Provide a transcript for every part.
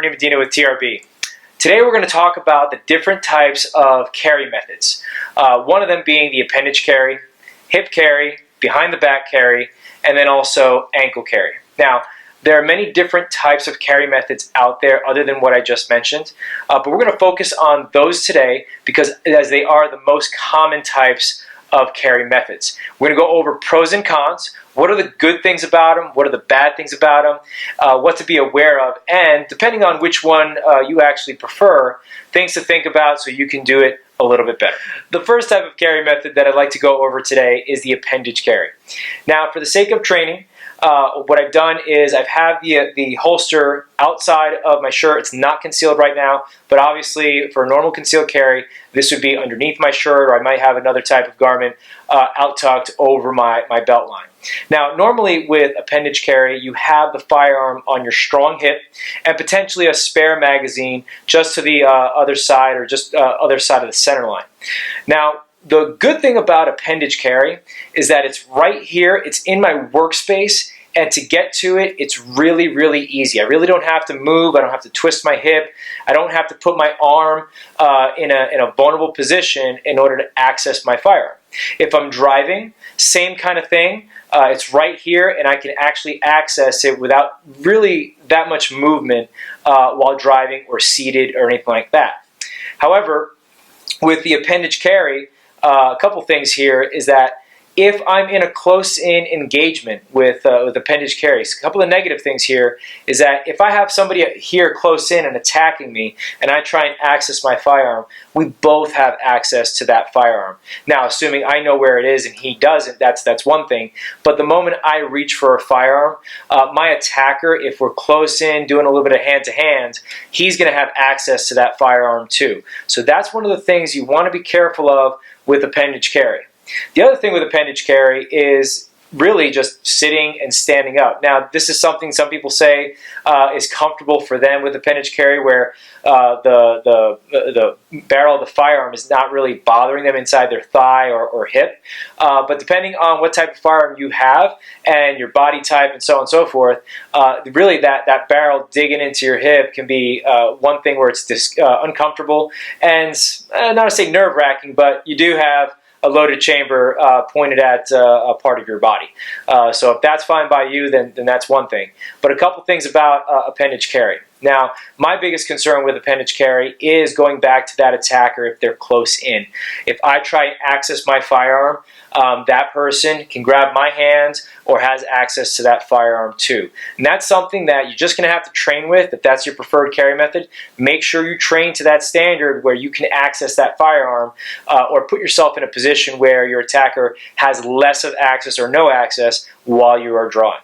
Ernie with TRB. Today we're going to talk about the different types of carry methods. One of them being the appendage carry, hip carry, behind the back carry, and then also ankle carry. Now, there are many different types of carry methods out there other than what I just mentioned, but we're going to focus on those today because as they are the most common types of carry methods. We're going to go over pros and cons. What are the good things about them? What are the bad things about them? What to be aware of? And depending on which one you actually prefer, things to think about so you can do it a little bit better. The first type of carry method that I'd like to go over today is the appendage carry. Now, for the sake of training, what I've done is I've had the holster outside of my shirt. It's not concealed right now, but obviously for a normal concealed carry, this would be underneath my shirt, or I might have another type of garment out tucked over my belt line. Now, normally with appendage carry, you have the firearm on your strong hip and potentially a spare magazine just to the other side, or just other side of the center line. Now, the good thing about appendage carry is that it's right here, it's in my workspace, and to get to it, it's really, really easy. I really don't have to move, I don't have to twist my hip, I don't have to put my arm in a vulnerable position in order to access my firearm. If I'm driving, same kind of thing. It's right here, and I can actually access it without really that much movement while driving or seated or anything like that. However, with the appendage carry, a couple things here is that if I'm in a close-in engagement with appendage carries, a couple of negative things here is that if I have somebody here close in and attacking me and I try and access my firearm, we both have access to that firearm. Now, assuming I know where it is and he doesn't, that's one thing. But the moment I reach for a firearm, my attacker, if we're close in, doing a little bit of hand-to-hand, he's going to have access to that firearm too. So that's one of the things you want to be careful of with appendage carry. The other thing with appendage carry is really just sitting and standing up. Now, this is something some people say is comfortable for them with appendage carry, where the barrel of the firearm is not really bothering them inside their thigh or hip. But depending on what type of firearm you have and your body type and so on and so forth, really that barrel digging into your hip can be one thing where it's uncomfortable and not to say nerve-wracking, but you do have a loaded chamber pointed at a part of your body. So if that's fine by you, then that's one thing. But a couple things about appendage carry. Now, my biggest concern with appendage carry is going back to that attacker if they're close in. If I try and access my firearm, that person can grab my hands or has access to that firearm too. And that's something that you're just going to have to train with if that's your preferred carry method. Make sure you train to that standard where you can access that firearm or put yourself in a position where your attacker has less of access or no access while you are drawing.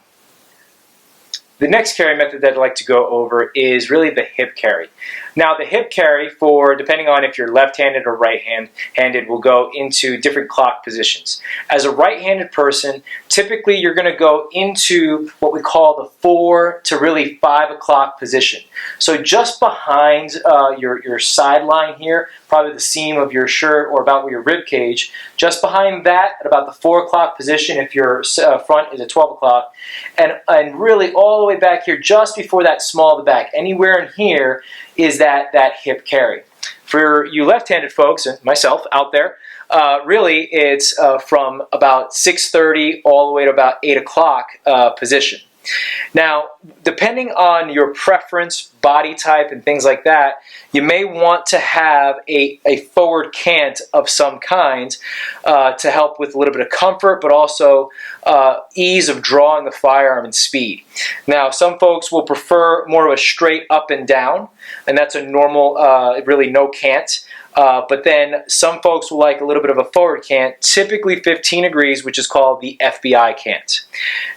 The next carry method that I'd like to go over is really the hip carry. Now, the hip carry, depending on if you're left-handed or right-handed, will go into different clock positions. As a right-handed person, typically you're going to go into what we call the 4 to really 5 o'clock position. So just behind your sideline here, probably the seam of your shirt or about your rib cage, just behind that at about the 4 o'clock position if your front is at 12 o'clock, and really all the way back here just before that small of the back, anywhere in here is that hip carry. For you left-handed folks, and myself out there, really it's from about 6:30 all the way to about 8 o'clock position. Now, depending on your preference, body type, and things like that, you may want to have a forward cant of some kind to help with a little bit of comfort, but also ease of drawing the firearm and speed. Now, some folks will prefer more of a straight up and down, and that's a normal, really no cant. But then some folks will like a little bit of a forward cant, typically 15 degrees, which is called the FBI cant.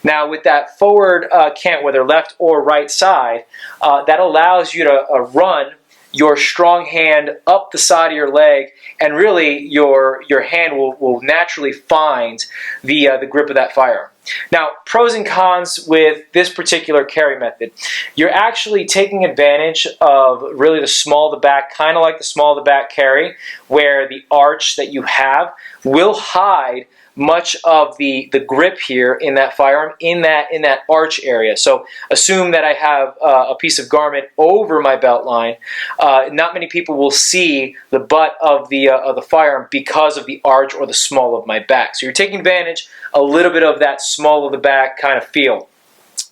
Now, with that forward cant, whether left or right side, that allows you to run your strong hand up the side of your leg, and really your hand will naturally find the grip of that firearm. Now, pros and cons with this particular carry method. You're actually taking advantage of really the small to back, kind of like the small to back carry, where the arch that you have will hide much of the grip here in that firearm in that arch area. So assume that I have a piece of garment over my belt line. Not many people will see the butt of the firearm because of the arch or the small of my back. So you're taking advantage a little bit of that small of the back kind of feel.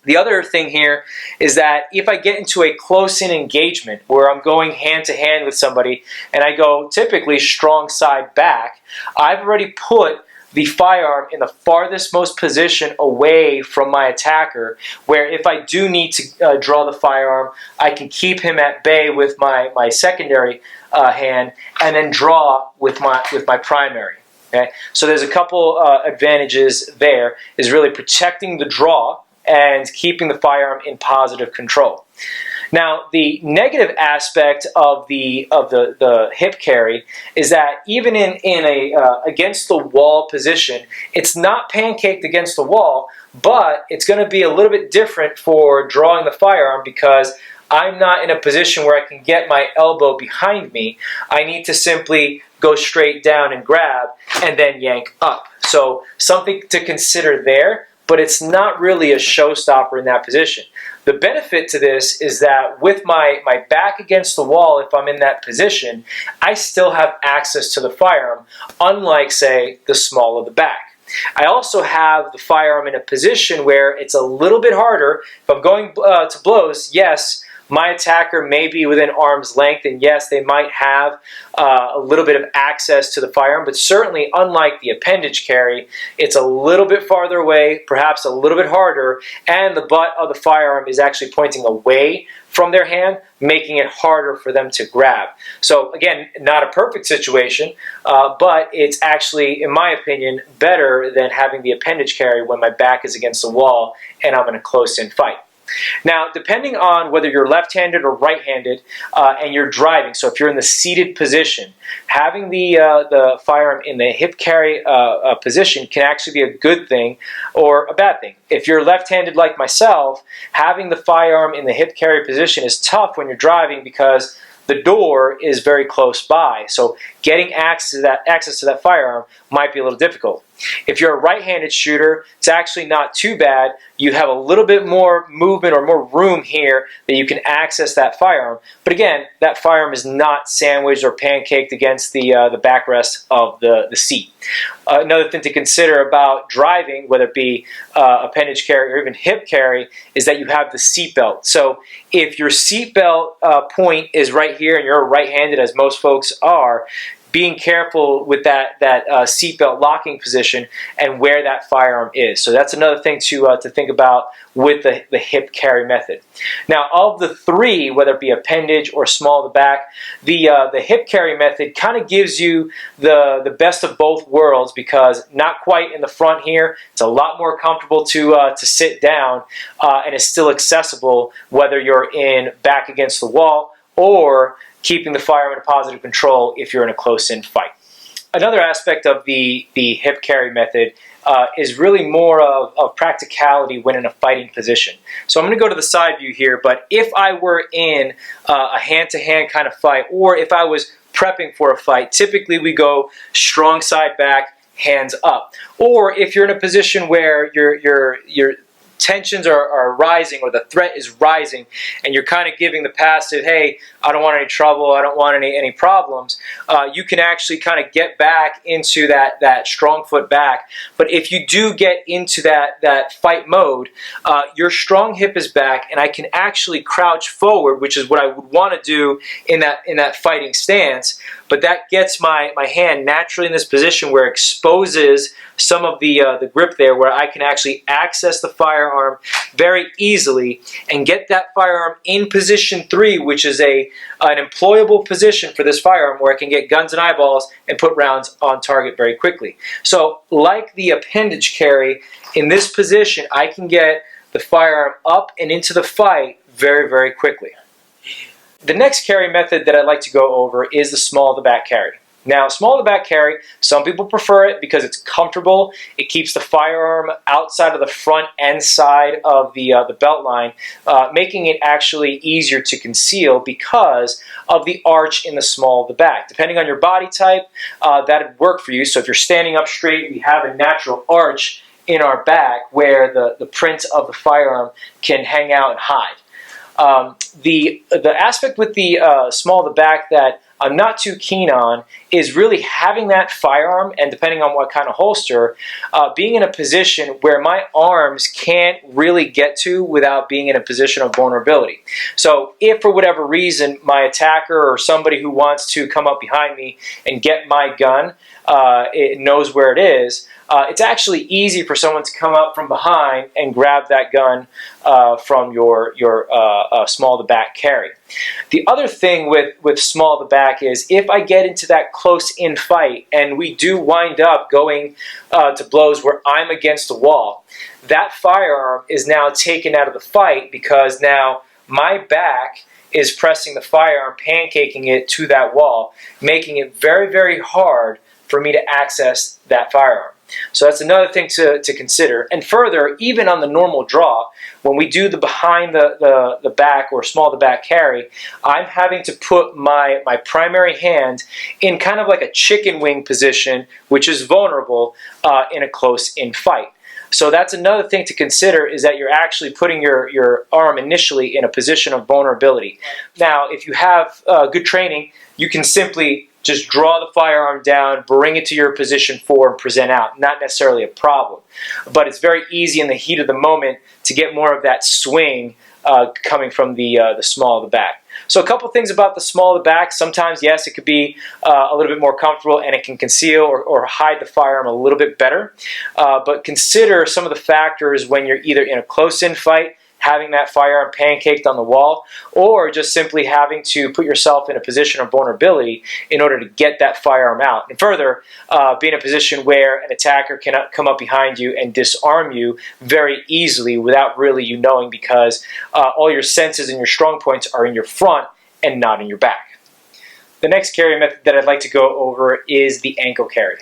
The other thing here is that if I get into a close-in engagement where I'm going hand-to-hand with somebody and I go typically strong side back, I've already put the firearm in the farthest most position away from my attacker, where if I do need to draw the firearm, I can keep him at bay with my secondary hand and then draw with my primary. Okay? So there's a couple advantages there, is really protecting the draw and keeping the firearm in positive control. Now, the negative aspect of the hip carry is that even in a against the wall position, it's not pancaked against the wall, but it's going to be a little bit different for drawing the firearm because I'm not in a position where I can get my elbow behind me. I need to simply go straight down and grab and then yank up. So something to consider there, but it's not really a showstopper in that position. The benefit to this is that with my back against the wall, if I'm in that position, I still have access to the firearm, unlike, say, the small of the back. I also have the firearm in a position where it's a little bit harder. If I'm going to blows, yes, my attacker may be within arm's length, and yes, they might have a little bit of access to the firearm, but certainly unlike the appendage carry, it's a little bit farther away, perhaps a little bit harder, and the butt of the firearm is actually pointing away from their hand, making it harder for them to grab. So again, not a perfect situation, but it's actually, in my opinion, better than having the appendage carry when my back is against the wall and I'm in a close-in fight. Now, depending on whether you're left-handed or right-handed and you're driving, so if you're in the seated position, having the firearm in the hip carry position can actually be a good thing or a bad thing. If you're left-handed like myself, having the firearm in the hip carry position is tough when you're driving because the door is very close by, so getting access to that firearm might be a little difficult. If you're a right-handed shooter, it's actually not too bad. You have a little bit more movement or more room here that you can access that firearm. But again, that firearm is not sandwiched or pancaked against the backrest of the seat. Another thing to consider about driving, whether it be appendage carry or even hip carry, is that you have the seat belt. So if your seat belt point is right here and you're right-handed, as most folks are, being careful with that seatbelt locking position and where that firearm is. So that's another thing to think about with the hip carry method. Now, of the three, whether it be appendage or small of the back, the hip carry method kind of gives you the best of both worlds because not quite in the front here. It's a lot more comfortable to sit down and it's still accessible whether you're in back against the wall or keeping the firearm in positive control if you're in a close-in fight. Another aspect of the hip carry method is really more of practicality when in a fighting position. So I'm going to go to the side view here, but if I were in a hand-to-hand kind of fight, or if I was prepping for a fight, typically we go strong side back, hands up. Or if you're in a position where your tensions are rising or the threat is rising and you're kind of giving the passive, hey, I don't want any trouble, I don't want any problems, you can actually kind of get back into that strong foot back. But if you do get into that fight mode, your strong hip is back and I can actually crouch forward, which is what I would want to do in that fighting stance. But that gets my hand naturally in this position where it exposes some of the grip there, where I can actually access the firearm very easily and get that firearm in position 3, which is an employable position for this firearm where I can get guns and eyeballs and put rounds on target very quickly. So like the appendage carry, in this position I can get the firearm up and into the fight very, very quickly. The next carry method that I'd like to go over is the small of the back carry. Now, small to the back carry, some people prefer it because it's comfortable. It keeps the firearm outside of the front and side of the belt line, making it actually easier to conceal because of the arch in the small of the back. Depending on your body type, that would work for you. So if you're standing up straight, we have a natural arch in our back where the print of the firearm can hang out and hide. The aspect with the small of the back that I'm not too keen on is really having that firearm, and depending on what kind of holster, being in a position where my arms can't really get to without being in a position of vulnerability. So if for whatever reason my attacker or somebody who wants to come up behind me and get my gun, it knows where it is, it's actually easy for someone to come up from behind and grab that gun from your small to back carry. The other thing with small to back is if I get into that close-in fight and we do wind up going to blows where I'm against the wall, that firearm is now taken out of the fight because now my back is pressing the firearm, pancaking it to that wall, making it very, very hard for me to access that firearm. So that's another thing to consider. And further, even on the normal draw, when we do the behind the back or small to back carry, I'm having to put my primary hand in kind of like a chicken wing position, which is vulnerable in a close-in fight. So that's another thing to consider, is that you're actually putting your arm initially in a position of vulnerability. Now, if you have good training, you can simply just draw the firearm down, bring it to your position 4, and present out. Not necessarily a problem. But it's very easy in the heat of the moment to get more of that swing coming from the small of the back. So a couple things about the small of the back. Sometimes, yes, it could be a little bit more comfortable and it can conceal or hide the firearm a little bit better. But consider some of the factors when you're either in a close-in fight, having that firearm pancaked on the wall, or just simply having to put yourself in a position of vulnerability in order to get that firearm out. And further, be in a position where an attacker cannot come up behind you and disarm you very easily without really you knowing, because all your senses and your strong points are in your front and not in your back. The next carry method that I'd like to go over is the ankle carry.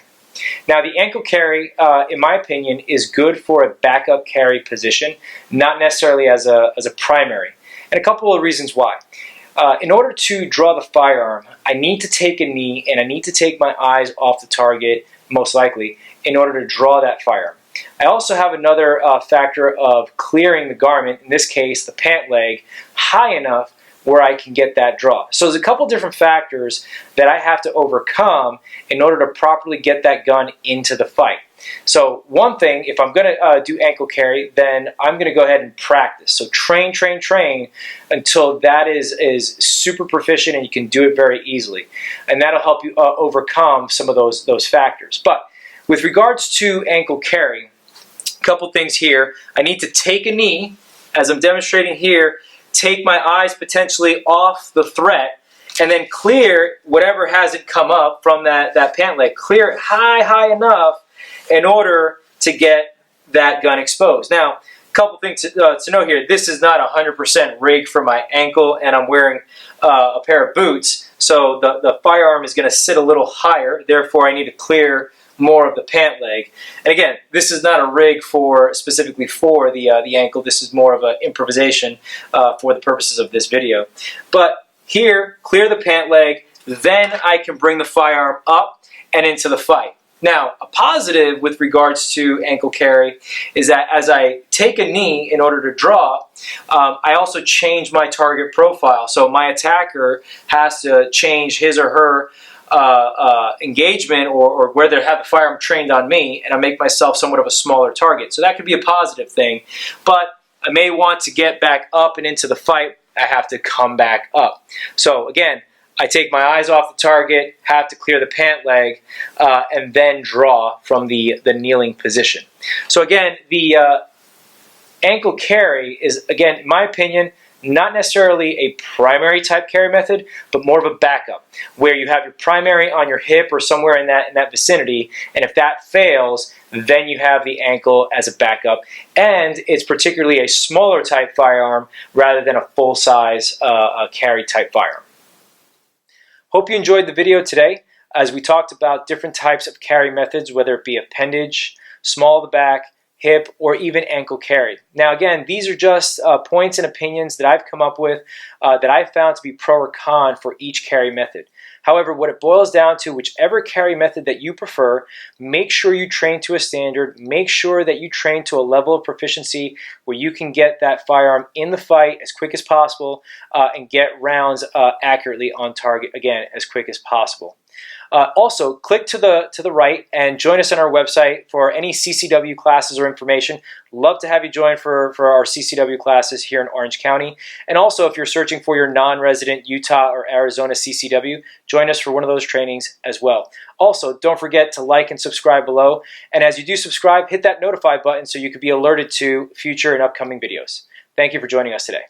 Now, the ankle carry, in my opinion, is good for a backup carry position, not necessarily as a primary. And a couple of reasons why. In order to draw the firearm, I need to take a knee and I need to take my eyes off the target, most likely, in order to draw that firearm. I also have another factor of clearing the garment, in this case the pant leg, high enough where I can get that draw. So there's a couple different factors that I have to overcome in order to properly get that gun into the fight. So one thing, if I'm going to do ankle carry, then I'm going to go ahead and practice. So train until that is super proficient and you can do it very easily. And that'll help you overcome some of those factors. But with regards to ankle carry, a couple things here. I need to take a knee, as I'm demonstrating here, take my eyes potentially off the threat, and then clear whatever hasn't come up from that pant leg. Clear it high enough in order to get that gun exposed. Now, a couple things to know here. This is not 100% rigged for my ankle, and I'm wearing a pair of boots, so the firearm is going to sit a little higher. Therefore, I need to clear more of the pant leg. And again, this is not a rig specifically for the ankle. This is more of an improvisation for the purposes of this video. But here, clear the pant leg, then I can bring the firearm up and into the fight. Now, a positive with regards to ankle carry is that as I take a knee in order to draw, I also change my target profile. So my attacker has to change his or her engagement or where they have the firearm trained on me, and I make myself somewhat of a smaller target. So that could be a positive thing, but I may want to get back up and into the fight. I have to come back up. So again, I take my eyes off the target, have to clear the pant leg, and then draw from the kneeling position. So again, the ankle carry is, again, in my opinion, not necessarily a primary type carry method, but more of a backup, where you have your primary on your hip or somewhere in that vicinity, and if that fails, then you have the ankle as a backup, and it's particularly a smaller type firearm rather than a full-size carry type firearm. Hope you enjoyed the video today. as we talked about different types of carry methods, whether it be appendage, small of the back, hip, or even ankle carry. Now again, these are just points and opinions that I've come up with that I've found to be pro or con for each carry method. However, what it boils down to, whichever carry method that you prefer, make sure you train to a standard, make sure that you train to a level of proficiency where you can get that firearm in the fight as quick as possible and get rounds accurately on target, again, as quick as possible. Also, click to the right and join us on our website for any CCW classes or information. Love to have you join for our CCW classes here in Orange County. And also, if you're searching for your non-resident Utah or Arizona CCW, join us for one of those trainings as well. Also, don't forget to like and subscribe below. And as you do subscribe, hit that notify button so you can be alerted to future and upcoming videos. Thank you for joining us today.